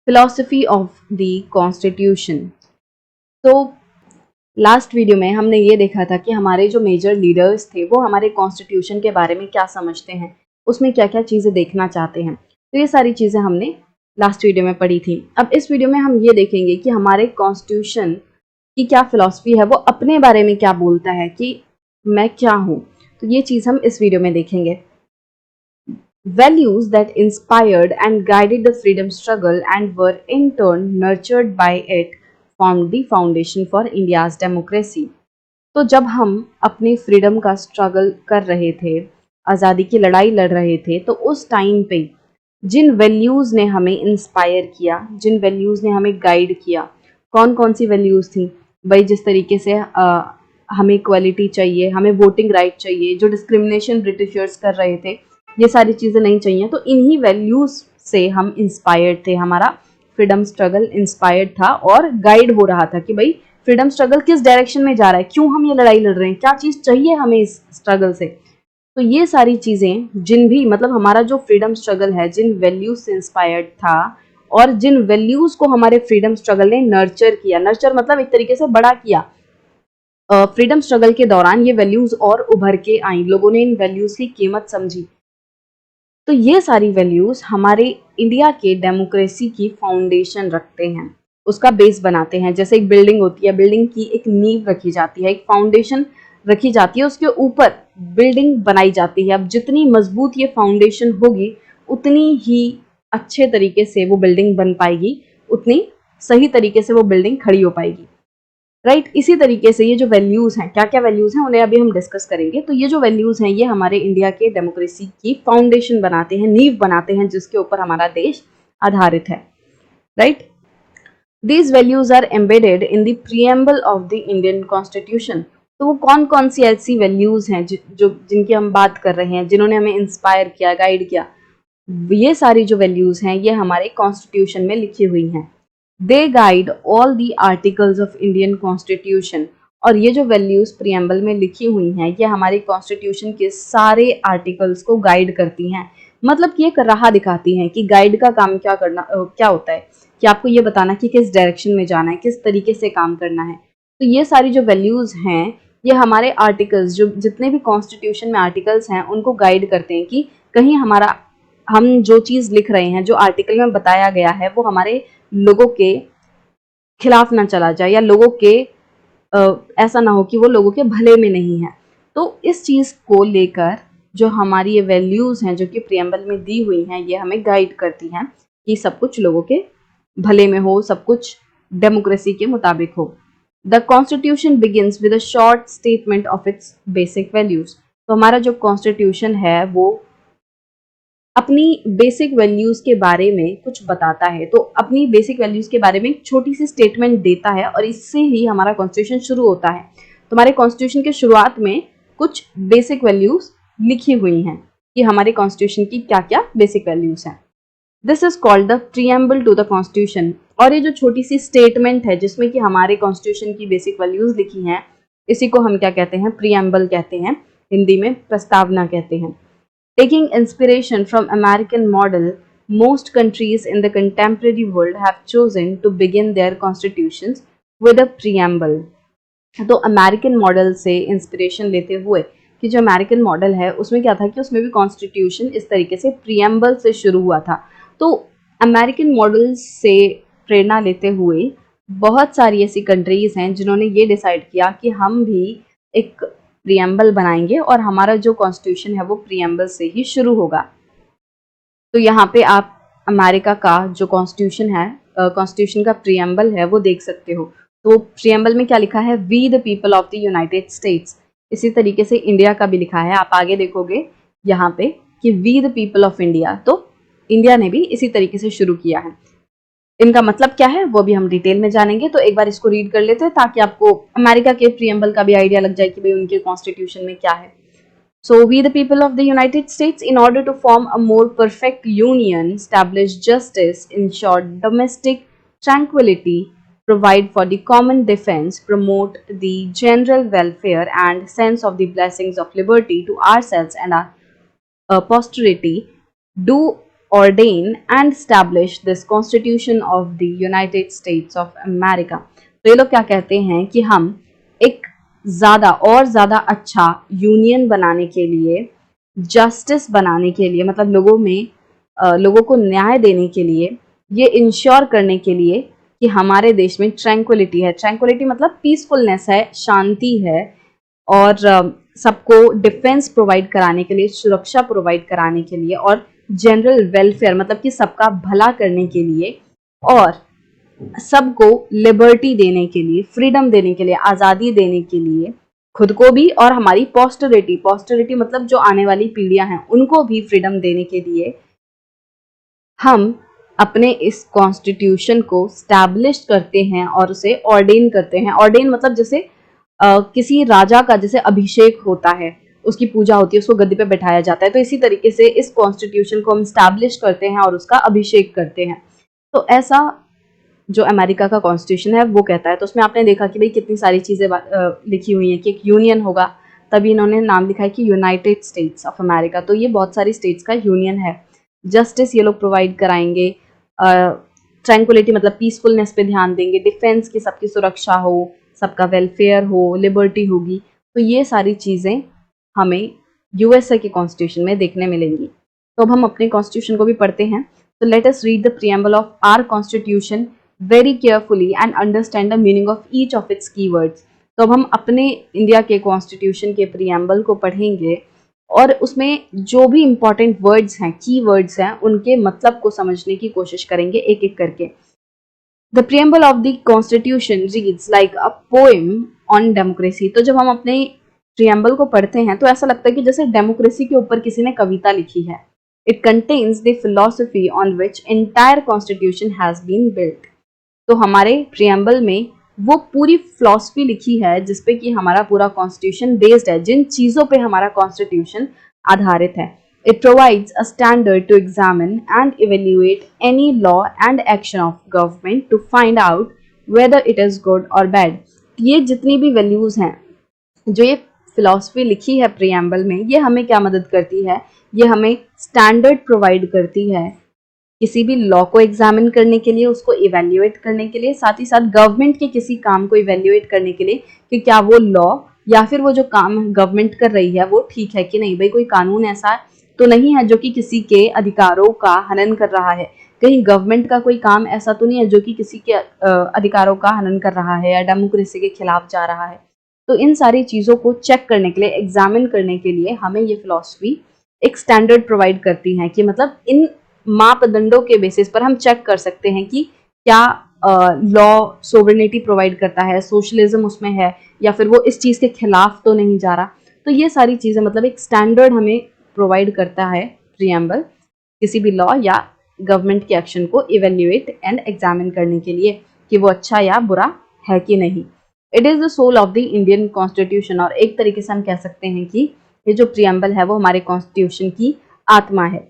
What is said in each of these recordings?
Philosophy of the constitution. तो last video में हमने ये देखा था कि हमारे जो मेजर लीडर्स थे वो हमारे कॉन्स्टिट्यूशन के बारे में क्या समझते हैं, उसमें क्या क्या चीज़ें देखना चाहते हैं। तो ये सारी चीज़ें हमने लास्ट वीडियो में पढ़ी थी। अब इस वीडियो में हम ये देखेंगे कि हमारे कॉन्स्टिट्यूशन की क्या फिलॉसफी है, वो अपने बारे में क्या बोलता है कि मैं क्या हूँ। तो ये चीज़ हम इस वीडियो में देखेंगे। Values that inspired and guided the freedom struggle and were in turn nurtured by it formed the foundation for India's democracy. तो जब हम अपनी फ्रीडम का स्ट्रगल कर रहे थे, आज़ादी की लड़ाई लड़ रहे थे, तो उस टाइम पे जिन वैल्यूज़ ने हमें इंस्पायर किया, जिन वैल्यूज़ ने हमें गाइड किया, कौन कौन सी वैल्यूज़ थी भाई? जिस तरीके से हमें इक्वलिटी चाहिए, हमें वोटिंग राइट चाहिए, जो डिस्क्रिमिनेशन ब्रिटिशर्स कर रहे थे, ये सारी चीज़ें नहीं चाहिए। तो इन्हीं वैल्यूज़ से हम इंस्पायर्ड थे, हमारा फ्रीडम स्ट्रगल इंस्पायर्ड था और गाइड हो रहा था कि भाई फ्रीडम स्ट्रगल किस डायरेक्शन में जा रहा है, क्यों हम ये लड़ाई लड़ रहे हैं, क्या चीज़ चाहिए हमें इस स्ट्रगल से। तो ये सारी चीज़ें जिन भी मतलब हमारा जो फ्रीडम स्ट्रगल है जिन वैल्यूज से इंस्पायर्ड था और जिन वैल्यूज को हमारे फ्रीडम स्ट्रगल ने नर्चर किया, नर्चर मतलब एक तरीके से बड़ा किया, फ्रीडम स्ट्रगल के दौरान ये वैल्यूज और उभर के आई, लोगों ने इन वैल्यूज की कीमत समझी। तो ये सारी वैल्यूज हमारे इंडिया के डेमोक्रेसी की फाउंडेशन रखते हैं, उसका बेस बनाते हैं। जैसे एक बिल्डिंग होती है, बिल्डिंग की एक नींव रखी जाती है, एक फाउंडेशन रखी जाती है, उसके ऊपर बिल्डिंग बनाई जाती है। अब जितनी मजबूत ये फाउंडेशन होगी उतनी ही अच्छे तरीके से वो बिल्डिंग बन पाएगी, उतनी सही तरीके से वो बिल्डिंग खड़ी हो पाएगी, राइट। इसी तरीके से ये जो वैल्यूज़ हैं, क्या क्या वैल्यूज़ हैं उन्हें अभी हम डिस्कस करेंगे। तो ये जो वैल्यूज़ हैं ये हमारे इंडिया के डेमोक्रेसी की फाउंडेशन बनाते हैं, नींव बनाते हैं, जिसके ऊपर हमारा देश आधारित है, right. These values are embedded in the preamble of the Indian Constitution. तो वो कौन कौन सी ऐसी वैल्यूज़ हैं जो जिनकी हम बात कर रहे हैं, जिन्होंने हमें इंस्पायर किया, गाइड किया। ये सारी जो वैल्यूज़ हैं ये हमारे कॉन्स्टिट्यूशन में लिखी हुई हैं। They guide all the articles of Indian constitution. और ये जो वैल्यूज प्रियम्बल में लिखी हुई हैं ये हमारी कॉन्स्टिट्यूशन के सारे आर्टिकल्स को गाइड करती हैं। मतलब कि एक राह दिखाती हैं कि गाइड का काम क्या करना क्या होता है, कि आपको ये बताना कि किस डायरेक्शन में जाना है, किस तरीके से काम करना है। तो ये सारी जो वैल्यूज हैं ये हमारे आर्टिकल्स, जो जितने भी कॉन्स्टिट्यूशन में आर्टिकल्स हैं उनको गाइड करते हैं कि कहीं हमारा हम जो चीज़ लिख रहे हैं, जो आर्टिकल में बताया गया है, वो हमारे लोगों के खिलाफ ना चला जाए, या लोगों के ऐसा ना हो कि वो लोगों के भले में नहीं है। तो इस चीज़ को लेकर जो हमारी ये वैल्यूज़ हैं जो कि प्रियम्बल में दी हुई हैं, ये हमें गाइड करती हैं कि सब कुछ लोगों के भले में हो, सब कुछ डेमोक्रेसी के मुताबिक हो। The constitution begins with a short statement of its basic values. तो हमारा जो कॉन्स्टिट्यूशन है वो अपनी बेसिक वैल्यूज़ के बारे में कुछ बताता है। तो अपनी बेसिक वैल्यूज़ के बारे में एक छोटी सी स्टेटमेंट देता है और इससे ही हमारा कॉन्स्टिट्यूशन शुरू होता है। तो हमारे कॉन्स्टिट्यूशन के शुरुआत में कुछ बेसिक वैल्यूज़ लिखी हुई हैं कि हमारे कॉन्स्टिट्यूशन की क्या क्या बेसिक वैल्यूज़ हैं। This is called the preamble to the constitution. और ये जो छोटी सी स्टेटमेंट है जिसमें कि हमारे कॉन्स्टिट्यूशन की बेसिक वैल्यूज़ लिखी हैं, इसी को हम क्या कहते हैं? प्रीएम्बल कहते हैं, हिंदी में प्रस्तावना कहते हैं। Taking inspiration from American model, most countries in the contemporary world have chosen to begin their constitutions with a preamble. तो अमेरिकन मॉडल से इंस्पिरेशन लेते हुए कि जो अमेरिकन मॉडल है उसमें क्या था कि उसमें भी कॉन्स्टिट्यूशन इस तरीके से प्रीएम्बल से शुरू हुआ था। तो अमेरिकन मॉडल से प्रेरणा लेते हुए बहुत सारी ऐसी कंट्रीज़ हैं जिन्होंने ये डिसाइड किया कि हम भी एक प्रीएम्बल बनाएंगे और हमारा जो कॉन्स्टिट्यूशन है वो प्रीएम्बल से ही शुरू होगा। तो यहाँ पे आप अमेरिका का जो कॉन्स्टिट्यूशन है, कॉन्स्टिट्यूशन का प्रीएम्बल है वो देख सकते हो। तो प्रीएम्बल में क्या लिखा है? We the people of the United States. इसी तरीके से इंडिया का भी लिखा है, आप आगे देखोगे यहाँ पे कि we the people of India. तो इंडिया ने भी इसी तरीके से शुरू किया है। इनका मतलब क्या है वो भी हम डिटेल में जानेंगे। तो एक बार इसको रीड कर लेते हैं ताकि आपको अमेरिका के प्रीएम्बल का भी आइडिया लग जाए कि भाई उनके कॉन्स्टिट्यूशन में क्या है। So we the people of the United States, in order to form a more perfect union, establish justice, ensure domestic tranquility, provide for the common defense, promote the general welfare and sense of the blessings of liberty to ourselves and our posterity, do ordain and establish this Constitution of the United States of America। तो ये लोग क्या कहते हैं कि हम एक ज़्यादा और ज़्यादा अच्छा यूनियन बनाने के लिए, जस्टिस बनाने के लिए, मतलब लोगों को न्याय देने के लिए, ये इंश्योर करने के लिए कि हमारे देश में ट्रैंक्विलिटी है। ट्रैंक्विलिटी मतलब पीसफुलनेस है, शांति है, और सबको डिफेंस प्रोवाइड कराने के लिए, सुरक्षा प्रोवाइड कराने के लिए, और जनरल वेलफेयर मतलब कि सबका भला करने के लिए, और सबको लिबर्टी देने के लिए, फ्रीडम देने के लिए, आज़ादी देने के लिए, खुद को भी और हमारी पोस्टरिटी मतलब जो आने वाली पीढ़ियां हैं उनको भी फ्रीडम देने के लिए हम अपने इस कॉन्स्टिट्यूशन को स्टैब्लिश करते हैं और उसे ऑर्डेन करते हैं। ऑर्डेन मतलब जैसे किसी राजा का जैसे अभिषेक होता है, उसकी पूजा होती है, उसको गद्दी पे बैठाया जाता है, तो इसी तरीके से इस कॉन्स्टिट्यूशन को हम स्टैब्लिश करते हैं और उसका अभिषेक करते हैं। तो ऐसा जो अमेरिका का कॉन्स्टिट्यूशन है वो कहता है। तो उसमें आपने देखा कि भाई कितनी सारी चीज़ें लिखी हुई हैं कि एक यूनियन होगा, तभी इन्होंने नाम लिखा है कि यूनाइटेड स्टेट्स ऑफ अमेरिका। तो ये बहुत सारी स्टेट्स का यूनियन है। जस्टिस ये लोग प्रोवाइड कराएंगे, ट्रैंक्विलिटी मतलब पीसफुलनेस पे ध्यान देंगे, डिफेंस की सबकी सुरक्षा हो, सबका वेलफेयर हो, लिबर्टी होगी। तो ये सारी चीज़ें हमें यूएसए के कॉन्स्टिट्यूशन में देखने मिलेंगी। तो अब हम अपने कॉन्स्टिट्यूशन को भी पढ़ते हैं। तो let us read the preamble of our constitution very carefully and understand the meaning of each of its keywords. तो अब हम अपने इंडिया के कॉन्स्टिट्यूशन के प्रीएम्बल को पढ़ेंगे और उसमें जो भी इंपॉर्टेंट वर्ड्स हैं, की वर्ड्स हैं, उनके मतलब को समझने की कोशिश करेंगे एक एक करके। The preamble of the Constitution reads like a poem on democracy। तो जब हम अपने प्रियम्बल को पढ़ते हैं तो ऐसा लगता है कि जैसे डेमोक्रेसी के ऊपर किसी ने कविता लिखी है। It contains the philosophy on which entire constitution has been built। तो हमारे प्रियम्बल में वो पूरी फिलॉसफी लिखी है जिसपे कि हमारा पूरा कॉन्स्टिट्यूशन बेस्ड है, जिन चीज़ों पे हमारा कॉन्स्टिट्यूशन आधारित है। It provides a standard to examine and evaluate any law and action of government to find out whether it is good or bad। ये जितनी भी वैल्यूज़ हैं, जो ये फिलॉसफी लिखी है प्रियम्बल में, ये हमें क्या मदद करती है? ये हमें स्टैंडर्ड प्रोवाइड करती है किसी भी लॉ को एग्जामिन करने के लिए, उसको इवेल्युएट करने के लिए, साथ ही साथ गवर्नमेंट के किसी काम को इवेल्युएट करने के लिए कि क्या वो लॉ या फिर वो जो काम गवर्नमेंट कर रही है वो ठीक है कि नहीं। भाई कोई कानून ऐसा तो नहीं है जो कि किसी के अधिकारों का हनन कर रहा है, कहीं गवर्नमेंट का कोई काम ऐसा तो नहीं है जो कि किसी के अधिकारों का हनन कर रहा है या डेमोक्रेसी के खिलाफ जा रहा है। तो इन सारी चीज़ों को चेक करने के लिए, एग्जामिन करने के लिए हमें ये फिलॉसफी एक स्टैंडर्ड प्रोवाइड करती है कि मतलब इन मापदंडों के बेसिस पर हम चेक कर सकते हैं कि क्या लॉ सोवरेनिटी प्रोवाइड करता है, सोशलिज्म उसमें है, या फिर वो इस चीज़ के खिलाफ तो नहीं जा रहा। तो ये सारी चीज़ें मतलब एक स्टैंडर्ड हमें प्रोवाइड करता है प्रियम्बल किसी भी लॉ या गवर्नमेंट के एक्शन को इवेल्युएट एंड एग्जामिन करने के लिए कि वो अच्छा या बुरा है कि नहीं। It is the soul of the Indian constitution. और एक तरीके से हम कह सकते हैं कि ये जो प्रियम्बल है वो हमारे कॉन्स्टिट्यूशन की आत्मा है।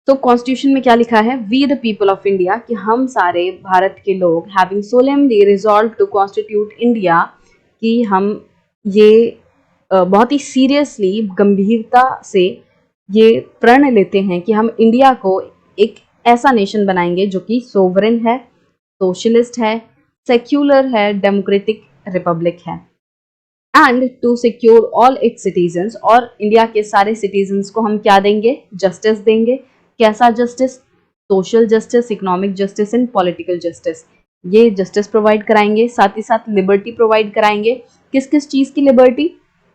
तो कॉन्स्टिट्यूशन में क्या लिखा है? We the people of India, कि हम सारे भारत के लोग having solemnly resolve to constitute India, कि हम ये बहुत ही सीरियसली, गंभीरता से ये प्रण लेते हैं कि हम इंडिया को एक ऐसा नेशन बनाएंगे जो कि सोवरेन है, सोशलिस्ट है, सेक्युलर है, डेमोक्रेटिक रिपब्लिक है, and to secure all its citizens. और इंडिया के सारे सिटीजन्स को हम क्या देंगे? जस्टिस देंगे। कैसा justice? Social justice, economic justice and political justice. ये जस्टिस प्रोवाइड कराएंगे, साथ ही साथ लिबर्टी प्रोवाइड कराएंगे। किस किस चीज़ की liberty?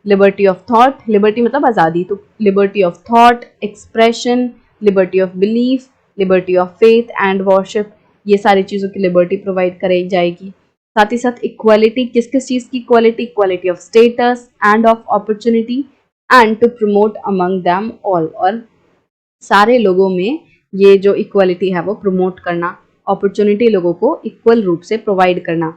Liberty of thought, liberty मतलब आज़ादी, तो liberty of thought, expression, liberty of belief, liberty of faith and worship, ये सारी चीज़ों की लिबर्टी प्रोवाइड कराई जाएगी। साथ ही साथ इक्वालिटी, किस किस चीज़ की equality? Equality of status and of opportunity and to promote among them all. और सारे लोगों में ये जो इक्वालिटी है वो प्रमोट करना, अपॉर्चुनिटी लोगों को इक्वल रूप से प्रोवाइड करना।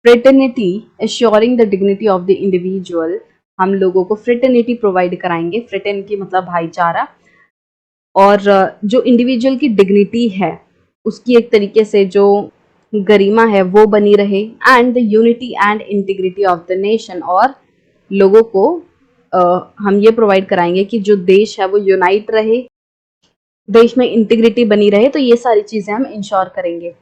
Fraternity, assuring the dignity of the individual, हम लोगों को फ्रेटर्निटी प्रोवाइड कराएंगे। फ्रेटर्निटी मतलब भाईचारा, और जो इंडिविजुअल की डिग्निटी है उसकी एक तरीके से जो गरिमा है वो बनी रहे। And the unity and integrity of the nation, और लोगों को हम ये प्रोवाइड कराएंगे कि जो देश है वो यूनाइट रहे, देश में इंटीग्रिटी बनी रहे, तो ये सारी चीजें हम इंश्योर करेंगे।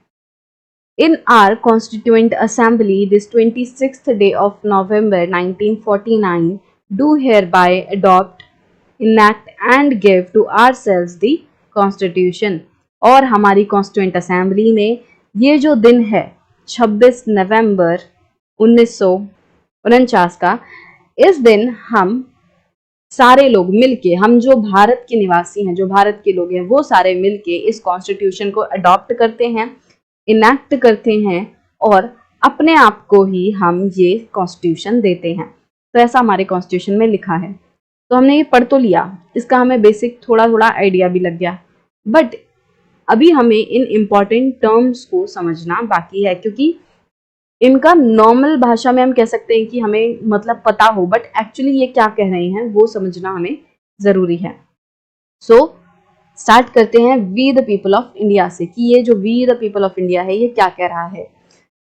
In our Constituent Assembly, this 26th day of November 1949, do hereby adopt, enact and give to ourselves the Constitution। और हमारी कॉन्स्टिट्यूएंट असेंबली में ये जो दिन है 26 नवंबर 1949 का, इस दिन हम सारे लोग मिलके, हम जो भारत के निवासी हैं, जो भारत के लोग हैं, वो सारे मिलके इस कॉन्स्टिट्यूशन को अडॉप्ट करते हैं, इनैक्ट करते हैं और अपने आप को ही हम ये कॉन्स्टिट्यूशन देते हैं। तो ऐसा हमारे कॉन्स्टिट्यूशन में लिखा है। तो हमने ये पढ़ तो लिया, इसका हमें बेसिक थोड़ा थोड़ा आइडिया भी लग गया, बट अभी हमें इन इम्पॉर्टेंट टर्म्स को समझना बाकी है, क्योंकि इनका नॉर्मल भाषा में हम कह सकते हैं कि हमें मतलब पता हो, बट एक्चुअली ये क्या कह रहे हैं वो समझना हमें ज़रूरी है। सो स्टार्ट करते हैं we the people of India से, कि ये जो we the people of India है ये क्या कह रहा है।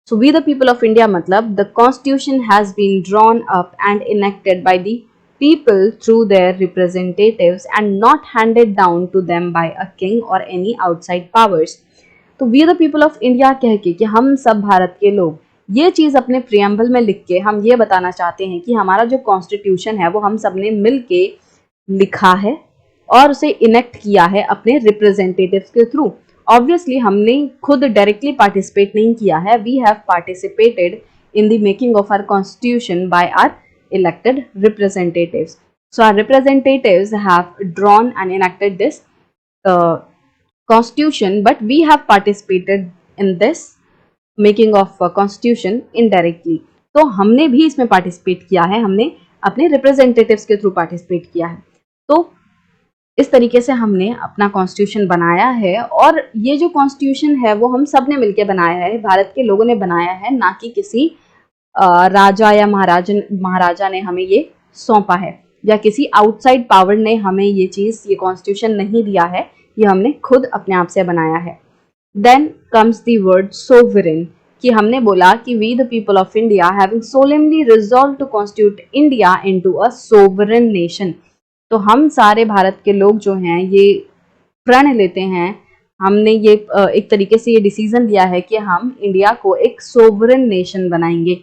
So we the people of India मतलब the constitution has been drawn up and enacted by the people through their representatives and not handed down to them by a king or any outside powers। तो we the people of India कह के कि हम सब भारत के लोग, ये चीज़ अपने प्रियम्बल में लिख के हम ये बताना चाहते हैं कि हमारा जो कॉन्स्टिट्यूशन है वो हम सब ने मिल के लिखा है और उसे इनेक्ट किया है अपने रिप्रेजेंटेटिव्स के थ्रू। ऑब्वियसली हमने खुद डायरेक्टली पार्टिसिपेट नहीं किया है, we have participated in the making of our constitution by our elected representatives। So our representatives have drawn and enacted this constitution, but we have participated in this making of constitution indirectly। तो हमने भी इसमें participate किया है, हमने अपने representatives के through participate किया है। तो इस तरीके से हमने अपना कॉन्स्टिट्यूशन बनाया है, और ये जो कॉन्स्टिट्यूशन है वो हम सब ने मिलकर बनाया है, भारत के लोगों ने बनाया है, ना कि किसी राजा या महाराजा ने हमें ये सौंपा है, या किसी आउटसाइड पावर ने हमें ये चीज़, ये कॉन्स्टिट्यूशन नहीं दिया है, ये हमने खुद अपने आप से बनाया है। Then comes the word sovereign, कि हमने बोला कि we the people of India having solemnly resolve to constitute India into a sovereign nation. तो हम सारे भारत के लोग जो हैं ये प्रण लेते हैं, हमने ये एक तरीके से ये डिसीजन लिया है कि हम इंडिया को एक सोवरेन नेशन बनाएंगे।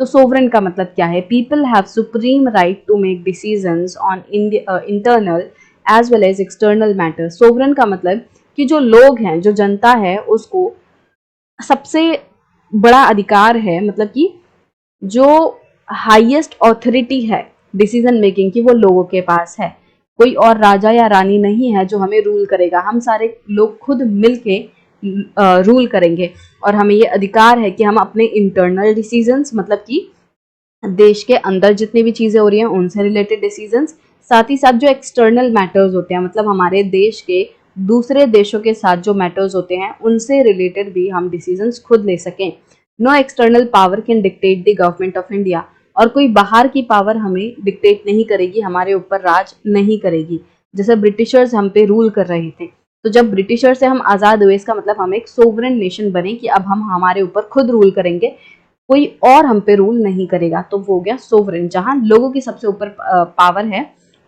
तो सोवरेन का मतलब क्या है? People have supreme right to make decisions on internal as well as external matters. Sovereign का मतलब कि जो लोग हैं, जो जनता है, उसको सबसे बड़ा अधिकार है, मतलब कि जो हाईएस्ट ऑथोरिटी है डिसीजन मेकिंग की, वो लोगों के पास है। कोई और राजा या रानी नहीं है जो हमें रूल करेगा, हम सारे लोग खुद मिलके रूल करेंगे, और हमें ये अधिकार है कि हम अपने इंटरनल डिसीजंस, मतलब कि देश के अंदर जितनी भी चीज़ें हो रही हैं उनसे रिलेटेड डिसीजंस, साथ ही साथ जो एक्सटर्नल मैटर्स होते हैं, मतलब हमारे देश के दूसरे देशों के साथ जो मैटर्स होते हैं उनसे रिलेटेड भी हम डिसीजंस खुद ले सकें। No external power can dictate the government of India, और कोई बाहर की पावर हमें डिक्टेट नहीं करेगी, हमारे ऊपर राज नहीं करेगी। जैसे ब्रिटिशर्स हम पे रूल कर रहे थे, तो जब ब्रिटिशर से हम आज़ाद हुए, इसका मतलब हम एक सोवरेन नेशन बने कि अब हम हमारे ऊपर खुद रूल करेंगे, कोई और हम पे रूल नहीं करेगा। तो वो हो गया सोवरेन, जहाँ लोगों की सबसे ऊपर पावर है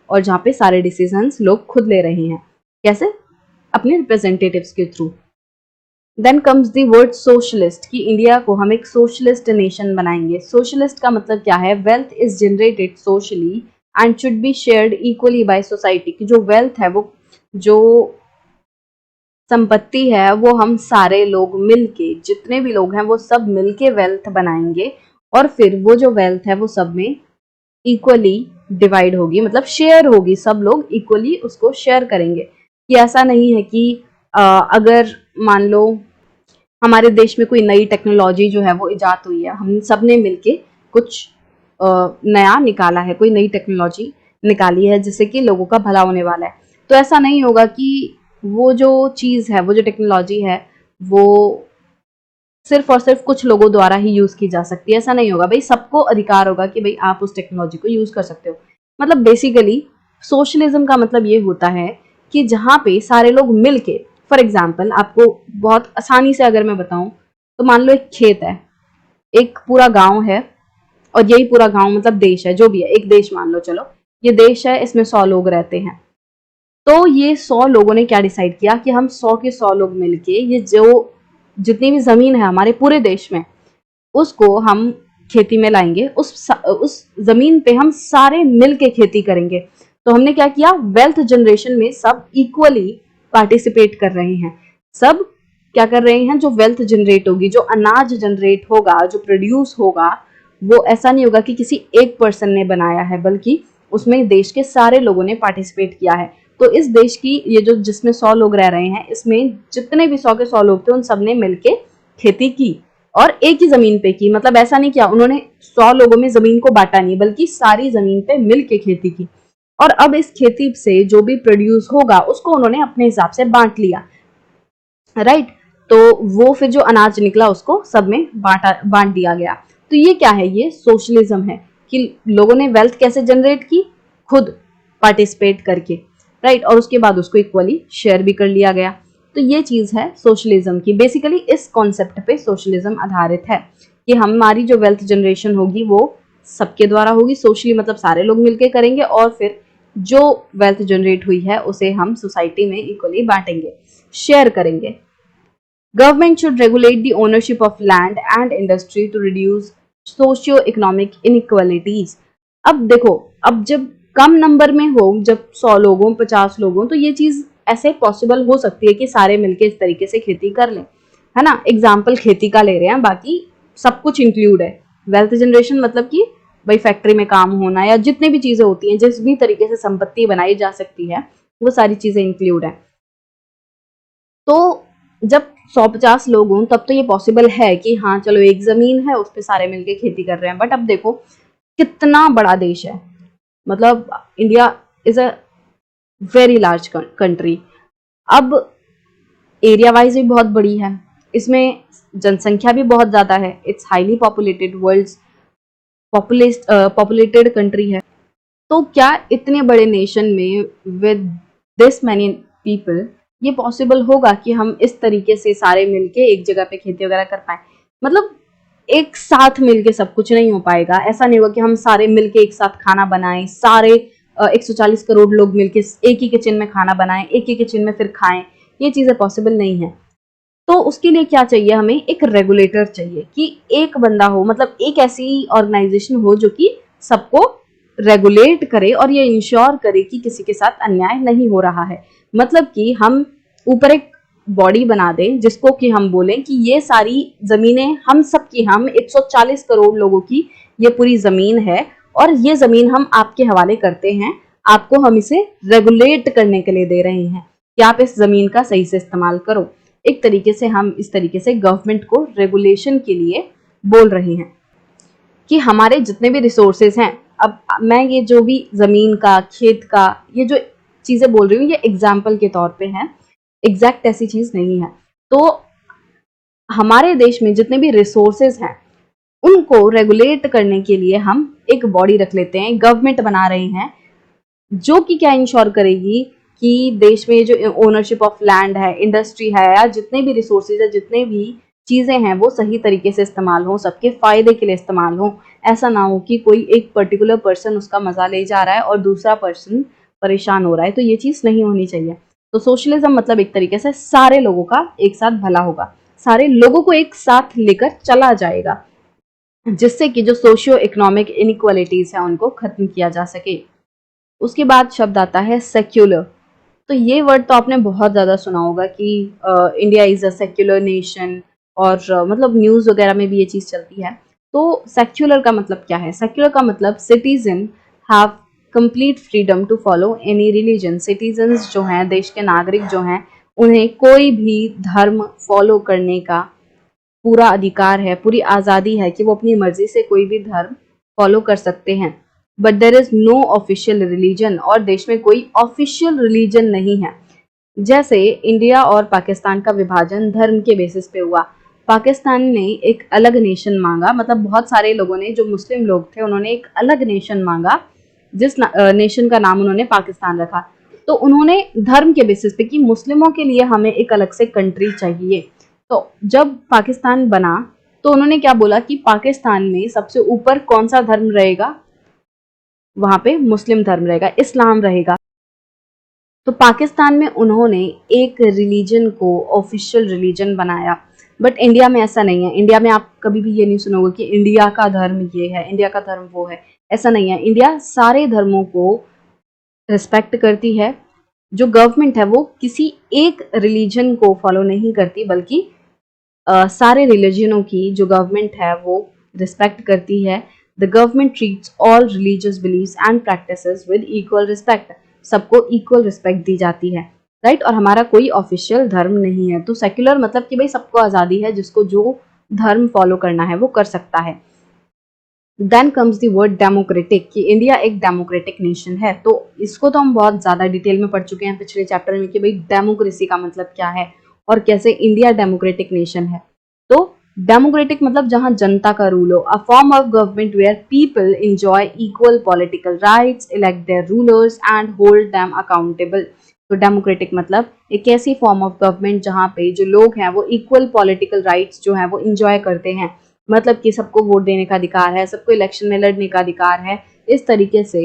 और जहाँ पे सारे डिसीजंस लोग खुद ले रहे हैं। कैसे? अपने रिप्रेजेंटेटिव्स के थ्रू। Then comes the word socialist, कि इंडिया को हम एक सोशलिस्ट नेशन बनाएंगे। सोशलिस्ट का मतलब क्या है? Wealth is generated socially and should be shared equally by society, कि जो वेल्थ है, वो जो संपत्ति है, वो हम सारे लोग मिलके, जितने भी लोग हैं वो सब मिलके वेल्थ बनाएंगे, और फिर वो जो वेल्थ है वो सब में इक्वली डिवाइड होगी, मतलब शेयर होगी, सब लोग इक्वली उसको शेयर करेंगे। कि ऐसा नहीं है कि अगर मान लो हमारे देश में कोई नई टेक्नोलॉजी जो है वो इजाद हुई है, हम सब ने मिलके कुछ नया निकाला है, कोई नई टेक्नोलॉजी निकाली है जिससे कि लोगों का भला होने वाला है, तो ऐसा नहीं होगा कि वो जो चीज़ है, वो जो टेक्नोलॉजी है, वो सिर्फ और सिर्फ कुछ लोगों द्वारा ही यूज़ की जा सकती है। ऐसा नहीं होगा भाई, सबको अधिकार होगा कि भाई आप उस टेक्नोलॉजी को यूज़ कर सकते हो। मतलब बेसिकली सोशलिज्म का मतलब ये होता है कि जहाँ पे सारे लोग मिलके, फॉर एग्जाम्पल आपको बहुत आसानी से अगर मैं बताऊं, तो मान लो एक खेत है, एक पूरा गांव है, और यही पूरा गांव मतलब देश है, जो भी है, एक देश मान लो, चलो ये देश है, इसमें 100 लोग रहते हैं। तो ये 100 लोगों ने क्या डिसाइड किया कि हम 100 के 100 लोग मिलके ये जो जितनी भी जमीन है हमारे पूरे देश में, उसको हम खेती में लाएंगे, उस जमीन पे हम सारे मिल के खेती करेंगे। तो हमने क्या किया, वेल्थ जनरेशन में सब इक्वली पार्टिसिपेट कर रहे हैं। सब क्या कर रहे हैं, जो वेल्थ जनरेट होगी, जो अनाज जनरेट होगा, जो प्रोड्यूस होगा, वो ऐसा नहीं होगा कि किसी एक पर्सन ने बनाया है, बल्कि उसमें देश के सारे लोगों ने पार्टिसिपेट किया है। तो इस देश की ये जो जिसमें 100 लोग रह रहे हैं, इसमें जितने भी 100 के 100 लोग थे, उन सब ने मिलके खेती की और एक ही जमीन पे की। मतलब ऐसा नहीं किया उन्होंने 100 लोगों में जमीन को बांटा नहीं, बल्कि सारी जमीन पे मिल के खेती की। और अब इस खेती से जो भी प्रोड्यूस होगा उसको उन्होंने अपने हिसाब से बांट लिया, राइट। तो वो फिर जो अनाज निकला उसको सब में बांट दिया गया। तो ये क्या है, ये सोशलिज्म है कि लोगों ने वेल्थ कैसे जनरेट की, खुद पार्टिसिपेट करके, राइट। और उसके बाद उसको इक्वली शेयर भी कर लिया गया। तो ये चीज है सोशलिज्म की। बेसिकली इस कॉन्सेप्ट पे सोशलिज्म आधारित है कि हमारी जो वेल्थ जनरेशन होगी वो सबके द्वारा होगी, सोशली मतलब सारे लोग मिलकर करेंगे, और फिर जो वेल्थ जनरेट हुई है उसे हम सोसाइटी में इक्वली बांटेंगे, शेयर करेंगे। Government should regulate the ownership of land and industry to reduce socio-economic inequalities. अब देखो, अब जब कम नंबर में हो, जब 100 लोगों 50 लोगों, तो ये चीज ऐसे पॉसिबल हो सकती है कि सारे मिलके इस तरीके से खेती कर लें, है ना। एग्जाम्पल खेती का ले रहे हैं, बाकी सब कुछ इंक्लूड है। वेल्थ जनरेशन मतलब कि भाई फैक्ट्री में काम होना या जितने भी चीजें होती हैं, जिस भी तरीके से संपत्ति बनाई जा सकती है, वो सारी चीजें इंक्लूड है। तो जब 150 लोग हों तब तो ये पॉसिबल है कि हाँ चलो एक जमीन है उस पर सारे मिलके खेती कर रहे हैं। बट अब देखो कितना बड़ा देश है, मतलब India is a very large country. अब एरिया वाइज भी बहुत बड़ी है, इसमें जनसंख्या भी बहुत ज्यादा है, it's highly populated, world's populated country है। तो क्या इतने बड़े नेशन में विद दिस मैनी पीपल ये पॉसिबल होगा कि हम इस तरीके से सारे मिलके एक जगह पे खेती वगैरह कर पाए? मतलब एक साथ मिलके सब कुछ नहीं हो पाएगा। ऐसा नहीं होगा कि हम सारे मिलके एक साथ खाना बनाएं, सारे 140 करोड़ लोग मिलके एक ही किचन में खाना बनाएं, एक ही किचन में फिर खाएं। ये चीजें पॉसिबल नहीं है। तो उसके लिए क्या चाहिए, हमें एक रेगुलेटर चाहिए कि एक बंदा हो, मतलब एक ऐसी ऑर्गेनाइजेशन हो जो कि सबको रेगुलेट करे और ये इंश्योर करे कि किसी के साथ अन्याय नहीं हो रहा है। मतलब कि हम ऊपर एक बॉडी बना दें जिसको कि हम बोलें कि ये सारी जमीनें हम सब की, हम 140 करोड़ लोगों की ये पूरी जमीन है और ये जमीन हम आपके हवाले करते हैं, आपको हम इसे रेगुलेट करने के लिए दे रहे हैं कि आप इस जमीन का सही से इस्तेमाल करो। एक तरीके से हम इस तरीके से गवर्नमेंट को रेगुलेशन के लिए बोल रहे हैं कि हमारे जितने भी रिसोर्सेज हैं, अब मैं ये जो भी जमीन का, खेत का, ये जो चीजें बोल रही हूँ ये एग्जाम्पल के तौर पे है, एग्जैक्ट ऐसी चीज नहीं है। तो हमारे देश में जितने भी रिसोर्सेज हैं उनको रेगुलेट करने के लिए हम एक बॉडी रख लेते हैं, गवर्नमेंट बना रहे हैं, जो कि क्या इंश्योर करेगी कि देश में जो ओनरशिप ऑफ लैंड है, इंडस्ट्री है, या जितने भी रिसोर्सेज है, जितने भी चीजें हैं, वो सही तरीके से इस्तेमाल हो, सबके फायदे के लिए इस्तेमाल हो। ऐसा ना हो कि कोई एक पर्टिकुलर पर्सन उसका मजा ले जा रहा है और दूसरा पर्सन परेशान हो रहा है। तो ये चीज नहीं होनी चाहिए। तो सोशलिज्म मतलब एक तरीके से सारे लोगों का एक साथ भला होगा, सारे लोगों को एक साथ लेकर चला जाएगा, जिससे कि जो सोशियो इकोनॉमिक इनइक्वालिटीज है उनको खत्म किया जा सके। उसके बाद शब्द आता है सेक्युलर। तो ये वर्ड तो आपने बहुत ज़्यादा सुना होगा कि India is a secular nation, और मतलब न्यूज़ वगैरह में भी ये चीज़ चलती है। तो सेक्युलर का मतलब क्या है? सेक्युलर का मतलब citizen have complete freedom to follow any religion. Citizens जो हैं, देश के नागरिक जो हैं, उन्हें कोई भी धर्म फॉलो करने का पूरा अधिकार है, पूरी आज़ादी है कि वो अपनी मर्जी से कोई भी धर्म फॉलो कर सकते हैं। But there is no official religion, और देश में कोई ऑफिशियल रिलीजन नहीं है। जैसे इंडिया और पाकिस्तान का विभाजन धर्म के बेसिस पे हुआ। पाकिस्तान ने एक अलग नेशन मांगा, मतलब बहुत सारे लोगों ने, जो मुस्लिम लोग थे, उन्होंने एक अलग नेशन मांगा, जिस नेशन का नाम उन्होंने पाकिस्तान रखा। तो उन्होंने धर्म के बेसिस पे कि मुस्लिमों के लिए हमें एक अलग से कंट्री चाहिए। तो जब पाकिस्तान बना तो उन्होंने क्या बोला कि पाकिस्तान में सबसे ऊपर कौन सा धर्म रहेगा? वहां पे मुस्लिम धर्म रहेगा, इस्लाम रहेगा। तो पाकिस्तान में उन्होंने एक रिलीजन को ऑफिशियल रिलीजन बनाया, बट इंडिया में ऐसा नहीं है। इंडिया में आप कभी भी ये नहीं सुनोगे कि इंडिया का धर्म ये है, इंडिया का धर्म वो है, ऐसा नहीं है। इंडिया सारे धर्मों को रिस्पेक्ट करती है। जो गवर्नमेंट है वो किसी एक रिलीजन को फॉलो नहीं करती, बल्कि सारे रिलीजनों की जो गवर्नमेंट है वो रिस्पेक्ट करती है। The government treats all religious beliefs and practices with equal respect. सबको इक्वल रिस्पेक्ट दी जाती है, राइट। और हमारा कोई ऑफिशियल धर्म नहीं है। तो सेक्युलर मतलब कि भाई सबको आज़ादी है, जिसको जो धर्म फॉलो करना है वो कर सकता है। Then comes the word democratic, कि इंडिया एक डेमोक्रेटिक नेशन है। तो इसको तो हम बहुत ज़्यादा डिटेल में पढ़ चुके हैं पिछले चैप्टर में कि भाई डेमोक्रेसी का मतलब क्या है और कैसे इंडिया डेमोक्रेटिक नेशन है। तो डेमोक्रेटिक मतलब जहां जनता का रूल हो, a form of government where people enjoy equal political rights, elect their rulers and hold them accountable. तो डेमोक्रेटिक मतलब एक ऐसी फॉर्म ऑफ गवर्नमेंट जहां पे जो लोग हैं वो इक्वल पॉलिटिकल राइट्स जो है वो इंजॉय करते हैं, मतलब कि सबको वोट देने का अधिकार है, सबको इलेक्शन में लड़ने का अधिकार है, इस तरीके से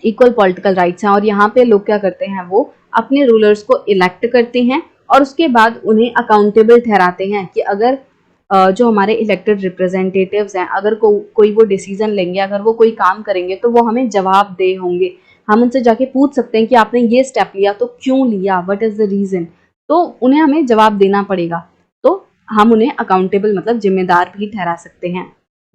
इक्वल पॉलिटिकल राइट्स हैं। और यहाँ पे लोग क्या करते हैं, वो अपने रूलर्स को इलेक्ट करते हैं और उसके बाद उन्हें अकाउंटेबल ठहराते हैं कि अगर जो हमारे इलेक्टेड रिप्रेजेंटेटिव्स हैं, अगर कोई वो डिसीजन लेंगे, अगर वो कोई काम करेंगे तो वो हमें जवाबदेह होंगे। हम उनसे जाके पूछ सकते हैं कि आपने ये स्टेप लिया तो क्यों लिया, व्हाट इज द रीजन। तो उन्हें हमें जवाब देना पड़ेगा। तो हम उन्हें अकाउंटेबल मतलब जिम्मेदार भी ठहरा सकते हैं।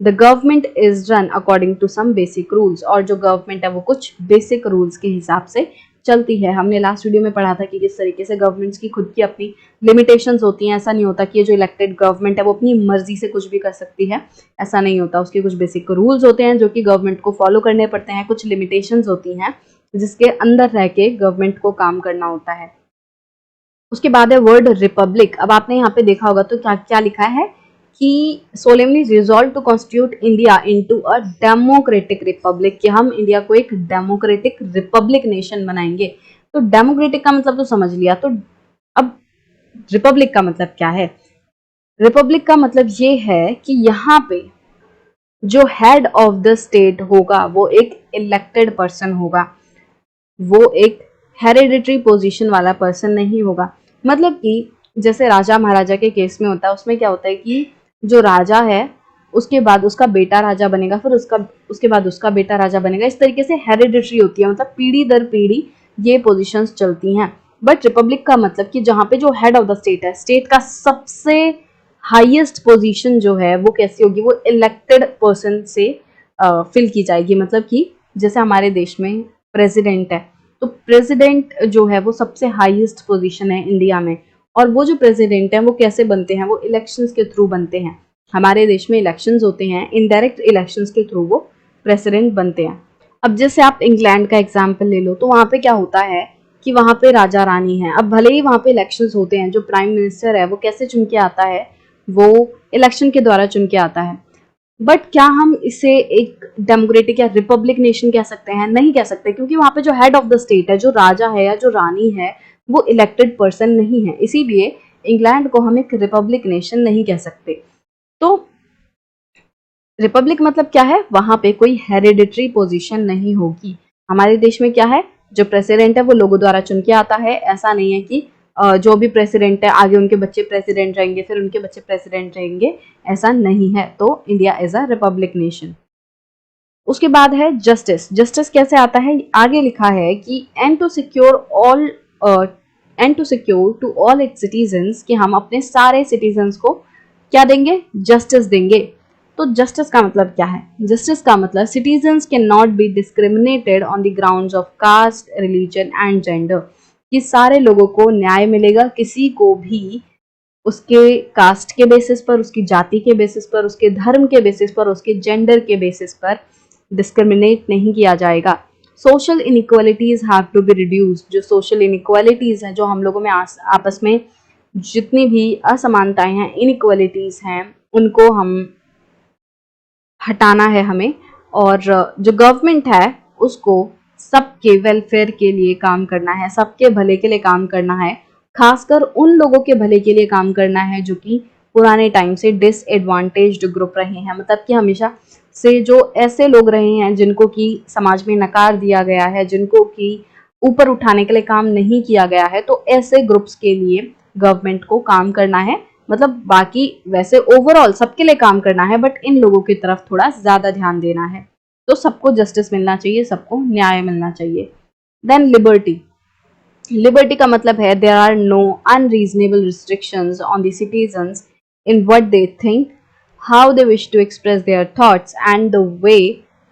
The government is run according to some basic rules, और जो गवर्नमेंट है वो कुछ बेसिक रूल्स के हिसाब से चलती है। हमने लास्ट वीडियो में पढ़ा था कि किस तरीके से गवर्नमेंट्स की खुद की अपनी लिमिटेशंस होती हैं। ऐसा नहीं होता कि ये जो इलेक्टेड गवर्नमेंट है वो अपनी मर्जी से कुछ भी कर सकती है, ऐसा नहीं होता। उसके कुछ बेसिक रूल्स होते हैं जो कि गवर्नमेंट को फॉलो करने पड़ते हैं, कुछ लिमिटेशंस होती हैं जिसके अंदर रह के गवर्नमेंट को काम करना होता है। उसके बाद है वर्ड रिपब्लिक। अब आपने यहाँ पे देखा होगा तो क्या क्या लिखा है कि solemnly resolve to constitute India into a democratic republic, कि हम इंडिया को एक डेमोक्रेटिक रिपब्लिक नेशन बनाएंगे। तो डेमोक्रेटिक का मतलब तो समझ लिया, तो अब रिपब्लिक का मतलब क्या है। रिपब्लिक का मतलब ये है कि यहाँ पे जो हेड ऑफ द स्टेट होगा वो एक इलेक्टेड पर्सन होगा, वो एक हेरिडिटरी पोजीशन वाला पर्सन नहीं होगा। मतलब कि जैसे राजा महाराजा के केस में होता है, उसमें क्या होता है कि जो राजा है उसके बाद उसका बेटा राजा बनेगा, फिर उसके बाद उसका बेटा राजा बनेगा। इस तरीके से हेरिडिटरी होती है, मतलब पीढ़ी दर पीढ़ी ये पोजीशंस चलती हैं। बट रिपब्लिक का मतलब कि जहाँ पे जो हेड ऑफ द स्टेट है, स्टेट का सबसे हाईएस्ट पोजीशन जो है वो कैसी होगी, वो इलेक्टेड पर्सन से फिल की जाएगी। मतलब कि जैसे हमारे देश में प्रेसिडेंट है, तो प्रेसिडेंट जो है वो सबसे हाईएस्ट पोजीशन है इंडिया में। और वो जो प्रेसिडेंट है वो कैसे बनते हैं, वो इलेक्शंस के थ्रू बनते हैं। हमारे देश में इलेक्शंस होते हैं, इनडायरेक्ट इलेक्शंस के थ्रू वो प्रेसिडेंट बनते हैं। अब जैसे आप इंग्लैंड का एग्जाम्पल ले लो, तो वहाँ पे क्या होता है कि वहाँ पे राजा रानी है। अब भले ही वहाँ पे इलेक्शंस होते हैं, जो प्राइम मिनिस्टर है वो कैसे चुन के आता है, वो इलेक्शन के द्वारा चुन के आता है। बट क्या हम इसे एक डेमोक्रेटिक या रिपब्लिक नेशन कह सकते हैं? नहीं कह सकते, क्योंकि वहां पे जो हेड ऑफ द स्टेट है, जो राजा है या जो रानी है, वो इलेक्टेड पर्सन नहीं है। इसीलिए इंग्लैंड को हम एक रिपब्लिक नेशन नहीं कह सकते। तो रिपब्लिक मतलब क्या है, वहां पे कोई हेरिडिटरी पोजीशन नहीं होगी। हमारे देश में क्या है, जो प्रेसिडेंट है वो लोगों द्वारा चुन के आता है। ऐसा नहीं है कि जो भी प्रेसिडेंट है आगे उनके बच्चे प्रेसिडेंट रहेंगे, फिर उनके बच्चे प्रेसिडेंट रहेंगे, ऐसा नहीं है। तो India is a republic nation. उसके बाद है जस्टिस। जस्टिस कैसे आता है, आगे लिखा है कि and to secure all and to secure to all its citizens, कि हम अपने सारे सिटीजन्स को क्या देंगे, जस्टिस देंगे। तो जस्टिस का मतलब क्या है, जस्टिस का मतलब citizens can not be discriminated on the grounds of caste, religion and gender, कि सारे लोगों को न्याय मिलेगा, किसी को भी उसके कास्ट के बेसिस पर, उसकी जाति के बेसिस पर, उसके धर्म के बेसिस पर, उसके जेंडर के बेसिस पर डिस्क्रिमिनेट नहीं किया जाएगा। Social inequalities have to be reduced. जो सोशल इनइक्वालिटीज हैं, जो हम लोगों में आपस में जितनी भी असमानताएं हैं, इनइक्वालिटीज हैं, उनको हम हटाना है हमें। और जो गवर्नमेंट है उसको सबके वेलफेयर के लिए काम करना है, सबके भले के लिए काम करना है, खासकर उन लोगों के भले के लिए काम करना है जो कि पुराने टाइम से डिसएडवांटेज्ड ग्रुप रहे हैं। मतलब कि हमेशा से जो ऐसे लोग रहे हैं जिनको कि समाज में नकार दिया गया है, जिनको कि ऊपर उठाने के लिए काम नहीं किया गया है, तो ऐसे ग्रुप्स के लिए गवर्नमेंट को काम करना है। मतलब बाकी वैसे ओवरऑल सबके लिए काम करना है, बट इन लोगों की तरफ थोड़ा ज्यादा ध्यान देना है। तो सबको जस्टिस मिलना चाहिए, सबको न्याय मिलना चाहिए। Then liberty. लिबर्टी का मतलब है there are no unreasonable restrictions on the citizens in what they think, how they wish to express their thoughts and the way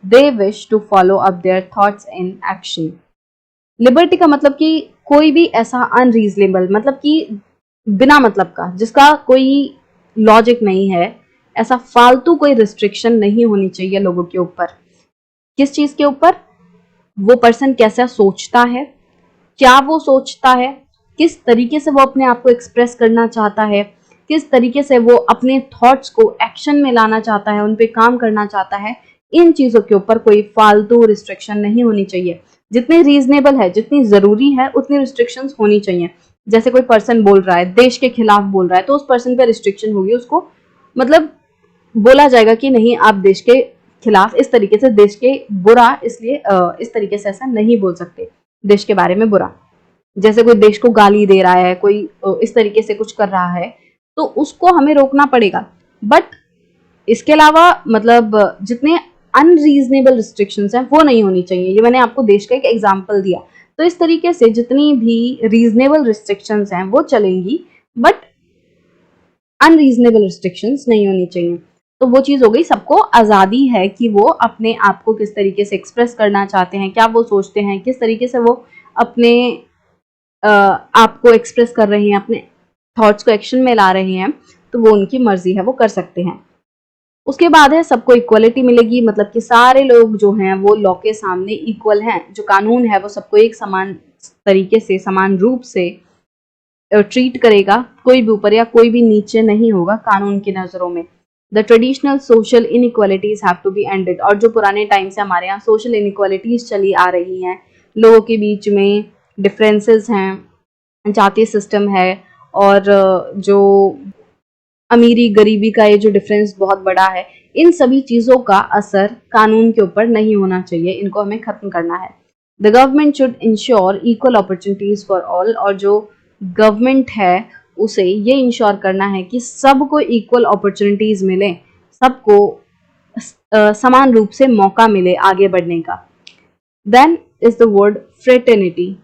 they wish to follow up their thoughts in action. Liberty का मतलब कि कोई भी ऐसा unreasonable, मतलब कि बिना मतलब का, जिसका कोई लॉजिक नहीं है, ऐसा फालतू कोई रिस्ट्रिक्शन नहीं होनी चाहिए लोगों के ऊपर। किस चीज के ऊपर? वो पर्सन कैसा सोचता है, क्या वो सोचता है, किस तरीके से वो अपने आप को एक्सप्रेस करना चाहता है, किस तरीके से वो अपने थॉट्स को एक्शन में लाना चाहता है, उन पे काम करना चाहता है। इन चीजों के ऊपर कोई फालतू रिस्ट्रिक्शन नहीं होनी चाहिए। जितनी रीजनेबल है, जितनी जरूरी है, उतनी रिस्ट्रिक्शंस होनी चाहिए। जैसे कोई पर्सन बोल रहा है, देश के खिलाफ बोल रहा है, तो उस पर्सन पे रिस्ट्रिक्शन होगी। उसको मतलब बोला जाएगा कि नहीं, आप देश के खिलाफ इस तरीके से, देश के बुरा, इसलिए इस तरीके से ऐसा नहीं बोल सकते, देश के बारे में बुरा। जैसे कोई देश को गाली दे रहा है, कोई इस तरीके से कुछ कर रहा है, तो उसको हमें रोकना पड़ेगा। बट इसके अलावा मतलब जितने अनरीजनेबल रिस्ट्रिक्शंस हैं वो नहीं होनी चाहिए। ये मैंने आपको देश का एक एग्जांपल दिया। तो इस तरीके से जितनी भी रीजनेबल रिस्ट्रिक्शंस हैं वो चलेंगी, बट अनरीजनेबल रिस्ट्रिक्शंस नहीं होनी चाहिए। तो वो चीज हो गई, सबको आजादी है कि वो अपने आप को किस तरीके से एक्सप्रेस करना चाहते हैं, क्या वो सोचते हैं, किस तरीके से वो अपने आप को एक्सप्रेस कर रहे हैं, अपने थॉट्स को एक्शन में ला रहे हैं। तो वो उनकी मर्जी है, वो कर सकते हैं। उसके बाद है सबको इक्वलिटी मिलेगी, मतलब कि सारे लोग जो हैं वो लॉ के सामने इक्वल हैं। जो कानून है वो सबको एक समान तरीके से, समान रूप से ट्रीट करेगा। कोई भी ऊपर या कोई भी नीचे नहीं होगा कानून की नजरों में। The traditional social inequalities have to be ended. और जो पुराने टाइम से हमारे यहाँ सोशल इनइक्वालिटीज चली आ रही हैं, लोगों के बीच में डिफरेंसेस हैं, जातीय सिस्टम है, और जो अमीरी गरीबी का ये जो डिफरेंस बहुत बड़ा है, इन सभी चीजों का असर कानून के ऊपर नहीं होना चाहिए। इनको हमें खत्म करना है। The government should ensure equal opportunities for all. और जो गवर्नमेंट है उसे ये इंश्योर करना है कि सबको इक्वल अपॉर्चुनिटीज मिले, सबको समान रूप से मौका मिले आगे बढ़ने का। Then is the word fraternity,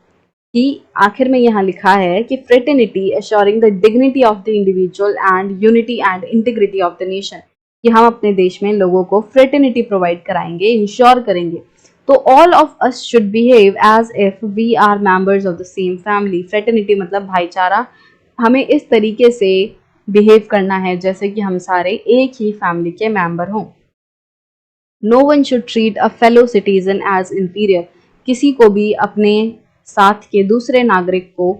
कि आखिर में यहाँ लिखा है कि fraternity assuring the dignity of the individual and unity and integrity of the nation, कि हम अपने देश में लोगों को फ्रेटर्निटी प्रोवाइड कराएंगे, इंश्योर करेंगे। तो all of us should behave as if we are members of the same family. Fraternity मतलब भाईचारा। हमें इस तरीके से बिहेव करना है जैसे कि हम सारे एक ही फैमिली के मेंबर हों। No one should treat a fellow citizen as inferior. किसी को भी अपने साथ के दूसरे नागरिक को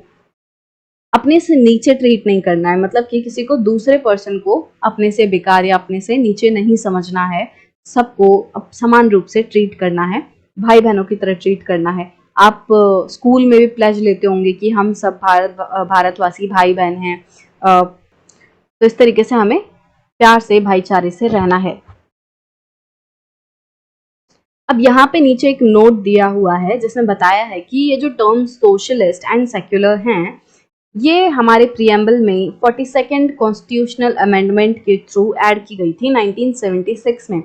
अपने से नीचे ट्रीट नहीं करना है। मतलब कि किसी को, दूसरे पर्सन को अपने से बेकार या अपने से नीचे नहीं समझना है। सबको समान रूप से ट्रीट करना है, भाई बहनों की तरह ट्रीट करना है। आप स्कूल में भी प्लेज लेते होंगे कि हम सब भारतवासी भाई बहन हैं। तो इस तरीके से हमें प्यार से, भाईचारे से रहना है। अब यहाँ पे नीचे एक नोट दिया हुआ है जिसमें बताया है कि ये जो टर्म सोशलिस्ट एंड सेक्युलर हैं, ये हमारे प्रियम्बल में 42nd कॉन्स्टिट्यूशनल अमेंडमेंट के थ्रू ऐड की गई थी 1976 में।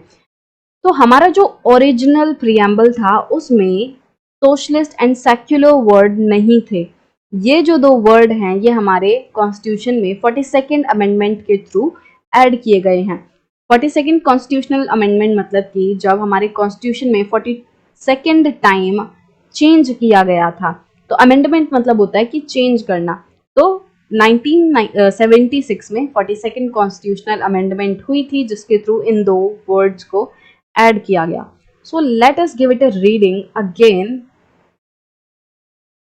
तो हमारा जो ओरिजिनल प्रियम्बल था उसमें सोशलिस्ट एंड सेक्युलर वर्ड नहीं थे। ये जो दो वर्ड हैं ये हमारे कॉन्स्टिट्यूशन में 42nd अमेंडमेंट के थ्रू ऐड किए गए हैं। 42nd कॉन्स्टिट्यूशनल अमेंडमेंट मतलब कि जब हमारे कॉन्स्टिट्यूशन में 42nd टाइम चेंज किया गया था। तो अमेंडमेंट मतलब होता है कि चेंज करना। तो 1976 में 42nd कॉन्स्टिट्यूशनल अमेंडमेंट हुई थी जिसके थ्रू इन दो वर्ड्स को ऐड किया गया। So let us give it a reading again,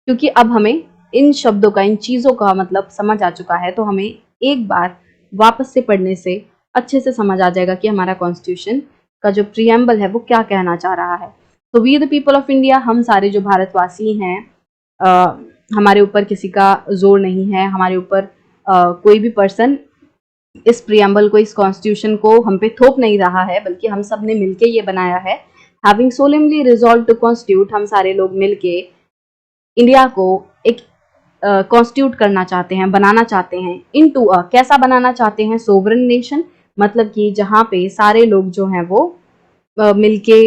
क्योंकि अब हमें इन शब्दों का, इन चीजों का मतलब समझ आ चुका है। तो हमें एक बार वापस से पढ़ने से अच्छे से समझ आ जाएगा कि हमारा कॉन्स्टिट्यूशन का जो प्रियम्बल है वो क्या कहना चाह रहा है। तो we the people of India, हम सारे जो भारतवासी हैं, हमारे ऊपर किसी का जोर नहीं है। हमारे ऊपर कोई भी पर्सन इस प्रियम्बल को, इस कॉन्स्टिट्यूशन को हम पे थोप नहीं रहा है, बल्कि हम सब ने मिलके ये बनाया है। Having solemnly resolve to constitute, हम सारे लोग मिलके इंडिया को एक कॉन्स्टिट्यूट करना चाहते हैं, बनाना चाहते हैं इनटू अ, कैसा बनाना चाहते हैं, सोवरेन नेशन, मतलब कि जहाँ पे सारे लोग जो हैं वो मिलके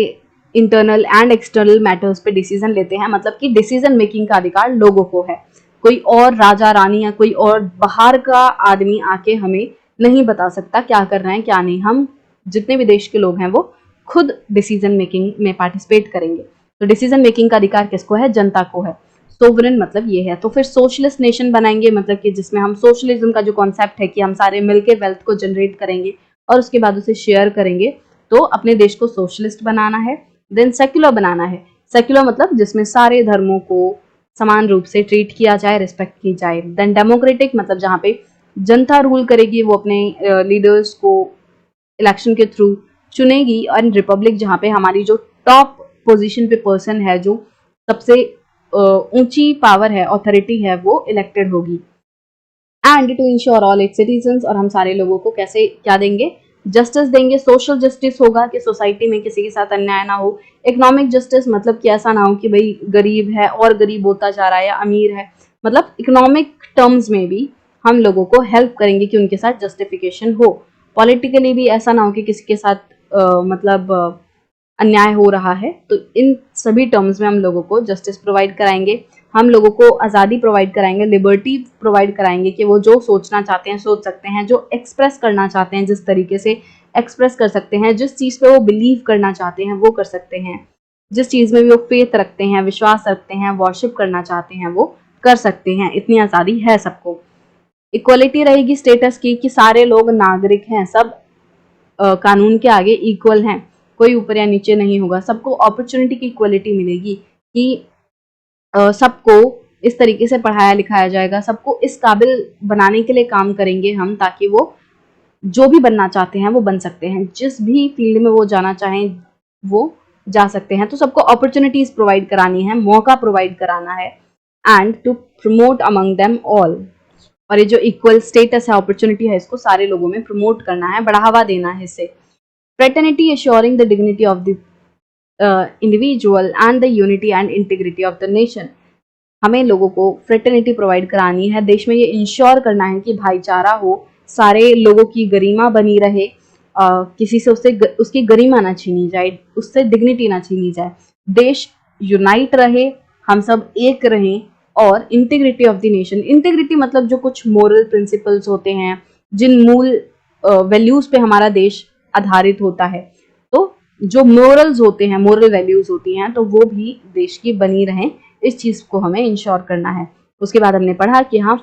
इंटरनल एंड एक्सटर्नल मैटर्स पे डिसीजन लेते हैं, मतलब कि डिसीजन मेकिंग का अधिकार लोगों को है। कोई और राजा रानी या कोई और बाहर का आदमी आके हमें नहीं बता सकता क्या करना है क्या नहीं। हम जितने भी देश के लोग हैं वो खुद डिसीजन मेकिंग में पार्टिसिपेट करेंगे। तो डिसीजन मेकिंग का अधिकार किसको है? जनता को है। सोवरेन मतलब ये है। तो फिर सोशलिस्ट नेशन बनाएंगे, मतलब कि जिसमें हम सोशलिज्म का जो कॉन्सेप्ट है कि हम सारे मिलके वेल्थ को जनरेट करेंगे और उसके बाद उसे शेयर करेंगे, तो अपने देश को सोशलिस्ट बनाना है। देन सेक्युलर बनाना है। सेक्युलर मतलब जिसमें सारे धर्मों को समान रूप से ट्रीट किया जाए, रिस्पेक्ट की जाए। देन डेमोक्रेटिक मतलब जहाँ पे जनता रूल करेगी, वो अपने लीडर्स को इलेक्शन के थ्रू चुनेगी। और रिपब्लिक जहाँ पे हमारी जो टॉप पोजीशन पे पर्सन है, जो सबसे ऊंची पावर है, ऑथोरिटी है, वो इलेक्टेड होगी। And to ensure all its citizens, और हम सारे लोगों को कैसे क्या देंगे? जस्टिस देंगे। सोशल जस्टिस होगा कि सोसाइटी में किसी के साथ अन्याय ना हो। इकोनॉमिक जस्टिस मतलब कि ऐसा ना हो कि भाई गरीब है और गरीब होता जा रहा है या अमीर है, मतलब इकोनॉमिक टर्म्स में भी हम लोगों को हेल्प करेंगे कि उनके साथ जस्टिफिकेशन हो। पॉलिटिकली भी ऐसा ना हो कि किसी के साथ अन्याय हो रहा है। तो इन सभी टर्म्स में हम लोगों को जस्टिस प्रोवाइड कराएंगे, हम लोगों को आज़ादी प्रोवाइड कराएंगे, लिबर्टी प्रोवाइड कराएंगे कि वो जो सोचना चाहते हैं सोच सकते हैं, जो एक्सप्रेस करना चाहते हैं जिस तरीके से एक्सप्रेस कर सकते हैं, जिस चीज़ पे वो बिलीव करना चाहते हैं वो कर सकते हैं, जिस चीज़ में भी वो फेथ रखते हैं, विश्वास रखते हैं, वर्शिप करना चाहते हैं, वो कर सकते हैं। इतनी आज़ादी है सबको। इक्वलिटी रहेगी स्टेटस की कि सारे लोग नागरिक हैं, सब कानून के आगे इक्वल हैं, कोई ऊपर या नीचे नहीं होगा। सबको अपॉर्चुनिटी की इक्वलिटी मिलेगी कि सबको इस तरीके से पढ़ाया लिखाया जाएगा, सबको इस काबिल बनाने के लिए काम करेंगे हम, ताकि वो जो भी बनना चाहते हैं वो बन सकते हैं, जिस भी फील्ड में वो जाना चाहें वो जा सकते हैं। तो सबको अपॉर्चुनिटीज प्रोवाइड करानी है, मौका प्रोवाइड कराना है। And to promote among them all, और ये जो इक्वल स्टेटस है, अपॉर्चुनिटी है, इसको सारे लोगों में प्रमोट करना है, बढ़ावा देना है इसे। Fraternity assuring the dignity of the individual and the unity and integrity of the nation. हमें लोगों को फ्रेटर्निटी प्रोवाइड करानी है, देश में ये इंश्योर करना है कि भाईचारा हो, सारे लोगों की गरिमा बनी रहे, किसी से उसकी गरिमा ना छीनी जाए, उससे डिग्निटी ना छीनी जाए, देश यूनाइट रहे, हम सब एक रहें। और integrity of the nation, integrity मतलब जो कुछ मोरल प्रिंसिपल्स होते हैं, जिन मूल वैल्यूज पे हमारा देश आधारित होता है, तो जो मोरल्स होते हैं, मोरल वैल्यूज होती हैं, तो वो भी देश की बनी रहें, इस चीज़ को हमें इंश्योर करना है। उसके बाद हमने पढ़ा कि हाँ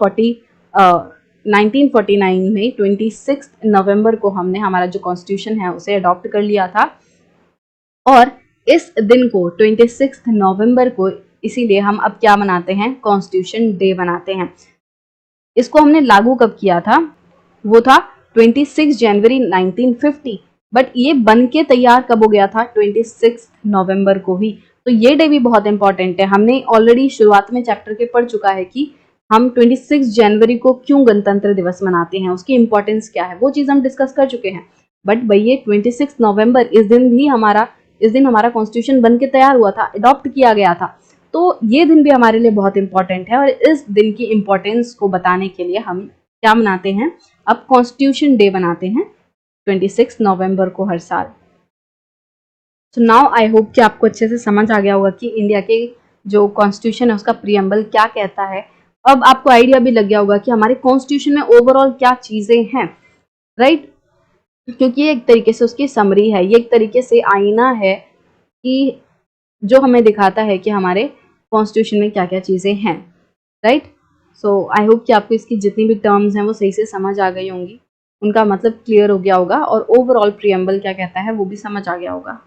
1949 में 26 नवंबर को हमने हमारा जो कॉन्स्टिट्यूशन है उसे अडॉप्ट कर लिया था। और इस दिन को 26 नवंबर को इसीलिए हम अब क्या मनाते हैं? कॉन्स्टिट्यूशन डे मनाते हैं। इसको हमने लागू कब किया था? वो था 26 जनवरी 1950। बट ये बन के तैयार कब हो गया था? 26 नवंबर को ही। तो ये डे भी बहुत इंपॉर्टेंट है। हमने ऑलरेडी शुरुआत में चैप्टर के पढ़ चुका है कि हम 26 जनवरी को क्यों गणतंत्र दिवस मनाते हैं, उसकी इंपॉर्टेंस क्या है, वो चीज़ हम डिस्कस कर चुके हैं। बट भाई ये 26 नवंबर, इस दिन हमारा कॉन्स्टिट्यूशन बन के तैयार हुआ था, अडॉप्ट किया गया था। तो ये दिन भी हमारे लिए बहुत इंपॉर्टेंट है, और इस दिन की इंपॉर्टेंस को बताने के लिए हम क्या मनाते हैं? अब कॉन्स्टिट्यूशन डे बनाते हैं 26 नवंबर को हर साल। सो नाउ आई होप कि आपको अच्छे से समझ आ गया होगा कि इंडिया के जो कॉन्स्टिट्यूशन है उसका प्रीएम्बल क्या कहता है। अब आपको आइडिया भी लग गया होगा कि हमारे कॉन्स्टिट्यूशन में ओवरऑल क्या चीज़ें हैं, राइट? क्योंकि ये एक तरीके से उसकी समरी है, ये एक तरीके से आईना है कि जो हमें दिखाता है कि हमारे कॉन्स्टिट्यूशन में क्या क्या चीज़ें हैं, राइट? सो आई होप कि आपको इसकी जितनी भी टर्म्स हैं वो सही से समझ आ गई होंगी, उनका मतलब क्लियर हो गया होगा, और ओवरऑल प्रीएम्बल क्या कहता है वो भी समझ आ गया होगा।